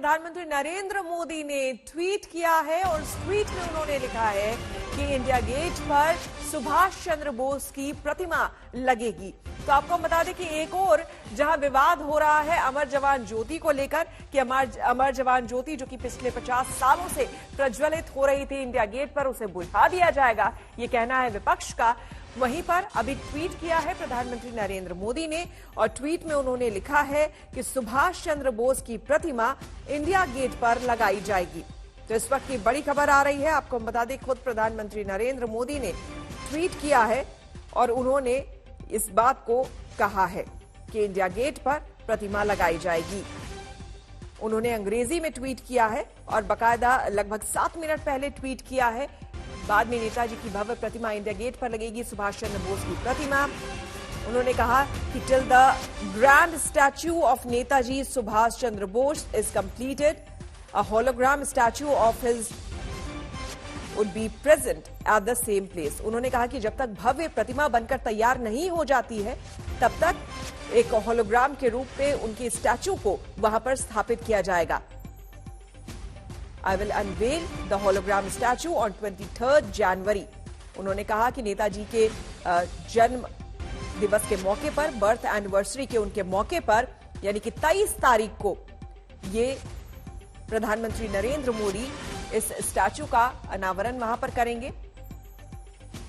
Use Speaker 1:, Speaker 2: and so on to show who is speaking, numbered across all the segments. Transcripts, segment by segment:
Speaker 1: प्रधानमंत्री नरेंद्र मोदी ने ट्वीट किया है और उस ट्वीट में उन्होंने लिखा है कि इंडिया गेट पर सुभाष चंद्र बोस की प्रतिमा लगेगी। तो आपको हम बता दें कि एक और जहां विवाद हो रहा है अमर जवान ज्योति को लेकर कि अमर जवान ज्योति जो कि पिछले 50 सालों से प्रज्वलित हो रही थी इंडिया गेट पर, उसे बुझा दिया जाएगा, ये कहना है विपक्ष का। वहीं पर अभी ट्वीट किया है प्रधानमंत्री नरेंद्र मोदी ने और ट्वीट में उन्होंने लिखा है कि सुभाष चंद्र बोस की प्रतिमा इंडिया गेट पर लगाई जाएगी। तो इस वक्त की बड़ी खबर आ रही है, आपको हम बता दें खुद प्रधानमंत्री नरेंद्र मोदी ने ट्वीट किया है और उन्होंने इस बात को कहा है कि इंडिया गेट पर प्रतिमा लगाई जाएगी। उन्होंने अंग्रेजी में ट्वीट किया है और बाकायदा लगभग 7 मिनट पहले ट्वीट किया है। बाद में नेताजी की भव्य प्रतिमा इंडिया गेट पर लगेगी, सुभाष चंद्र बोस की प्रतिमा। उन्होंने कहा कि till the grand statue of Netaji Subhash Chandra Bose is completed, a hologram statue of his would be present at the same place. उन्होंने कहा कि जब तक भव्य प्रतिमा बनकर तैयार नहीं हो जाती है तब तक एक होलोग्राम के रूप में उनकी स्टैच्यू को वहां पर स्थापित किया जाएगा। I will unveil the hologram statue on 23rd January। उन्होंने कहा कि नेताजी के जन्म दिवस के मौके पर, बर्थ एनिवर्सरी के उनके मौके पर, यानी कि 23 तारीख को ये प्रधानमंत्री नरेंद्र मोदी इस स्टैच्यू का अनावरण वहां पर करेंगे।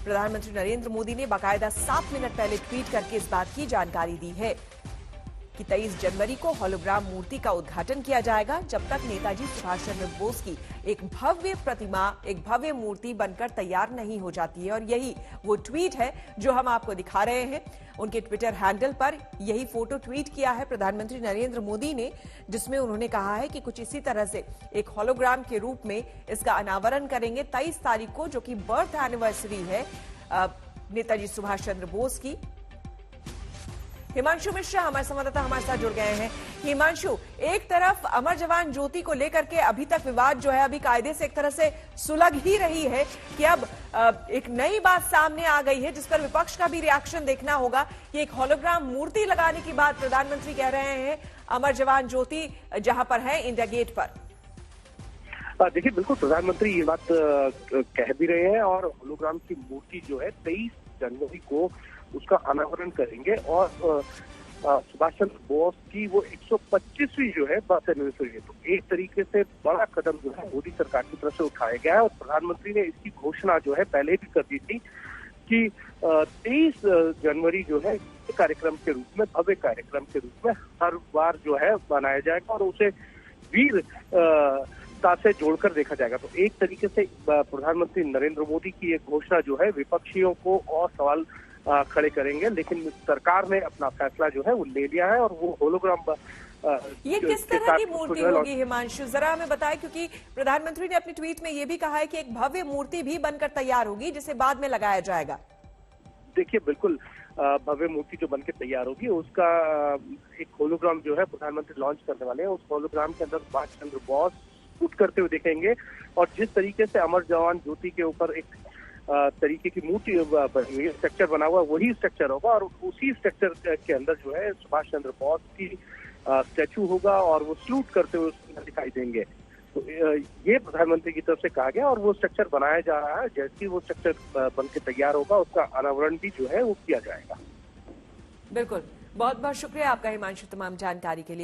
Speaker 1: प्रधानमंत्री नरेंद्र मोदी ने बाकायदा 7 मिनट पहले ट्वीट करके इस बात की जानकारी दी है कि 23 जनवरी को होलोग्राम मूर्ति का उद्घाटन किया जाएगा, जब तक नेताजी सुभाष चंद्र बोस की एक भव्य प्रतिमा, एक भव्य मूर्ति बनकर तैयार नहीं हो जाती है। और यही वो ट्वीट है जो हम आपको दिखा रहे हैं। उनके ट्विटर हैंडल पर यही फोटो ट्वीट किया है प्रधानमंत्री नरेंद्र मोदी ने, जिसमें उन्होंने कहा है कि कुछ इसी तरह से एक होलोग्राम के रूप में इसका अनावरण करेंगे 23 तारीख को, जो कि बर्थ एनिवर्सरी है नेताजी सुभाष चंद्र बोस की। हिमांशु मिश्रा हमारे संवाददाता हमारे साथ जुड़ गए हैं। हिमांशु, एक तरफ अमर जवान ज्योति को लेकर के अभी तक विवाद जो है अभी कायदे से एक तरह से सुलग ही रही है कि अब एक नई बात सामने आ गई है जिस पर विपक्ष का भी रिएक्शन देखना होगा कि एक होलोग्राम मूर्ति लगाने की बात प्रधानमंत्री कह रहे हैं अमर जवान ज्योति जहां पर है इंडिया गेट पर।
Speaker 2: देखिए, बिल्कुल प्रधानमंत्री ये बात कह भी रहे हैं और होलोग्राम की मूर्ति जो है 23 जनवरी को उसका अनावरण करेंगे और सुभाष चंद्र बोस की वो 125वीं जो है बर्थ एनिवर्सरी है। तो एक तरीके से बड़ा कदम जो है मोदी सरकार की तरफ से उठाया गया है और प्रधानमंत्री ने इसकी घोषणा जो है पहले भी कर दी थी कि 23 जनवरी जो है कार्यक्रम के रूप में, भव्य कार्यक्रम के रूप में हर बार जो है बनाया जाएगा और उसे वीर से जोड़कर देखा जाएगा। तो एक तरीके से प्रधानमंत्री नरेंद्र मोदी की एक घोषणा जो है विपक्षियों को और सवाल खड़े करेंगे, लेकिन सरकार ने अपना फैसला जो है वो ले लिया है और वो होलोग्राम
Speaker 1: ये किस तरह की मूर्ति होगी हिमांशु, जरा हमें बताएं, क्योंकि प्रधानमंत्री ने अपने ट्वीट में ये भी कहा है कि एक भव्य मूर्ति भी बनकर तैयार होगी जिसे बाद में लगाया जाएगा।
Speaker 2: देखिए, बिल्कुल भव्य मूर्ति जो बनकर तैयार होगी उसका एक होलोग्राम जो है प्रधानमंत्री लॉन्च करने वाले हैं। उस होलोग्राम के अंदर सुभाष चंद्र बोस शूट करते हुए दिखेंगे और जिस तरीके से अमर जवान ज्योति के ऊपर एक तरीके की मूर्ति बनी हुई है, स्ट्रक्चर बना हुआ, वही स्ट्रक्चर होगा और उसी स्ट्रक्चर के अंदर जो है सुभाष चंद्र बोस की स्टैचू होगा और वो सल्यूट करते हुए उसमें दिखाई देंगे। तो ये प्रधानमंत्री की तरफ से कहा गया और वो स्ट्रक्चर बनाया जा रहा है। जैसे ही वो स्ट्रक्चर बनके तैयार होगा उसका अनावरण भी जो है वो किया जाएगा।
Speaker 1: बिल्कुल, बहुत बहुत शुक्रिया आपका हिमांशु तमाम जानकारी के लिए।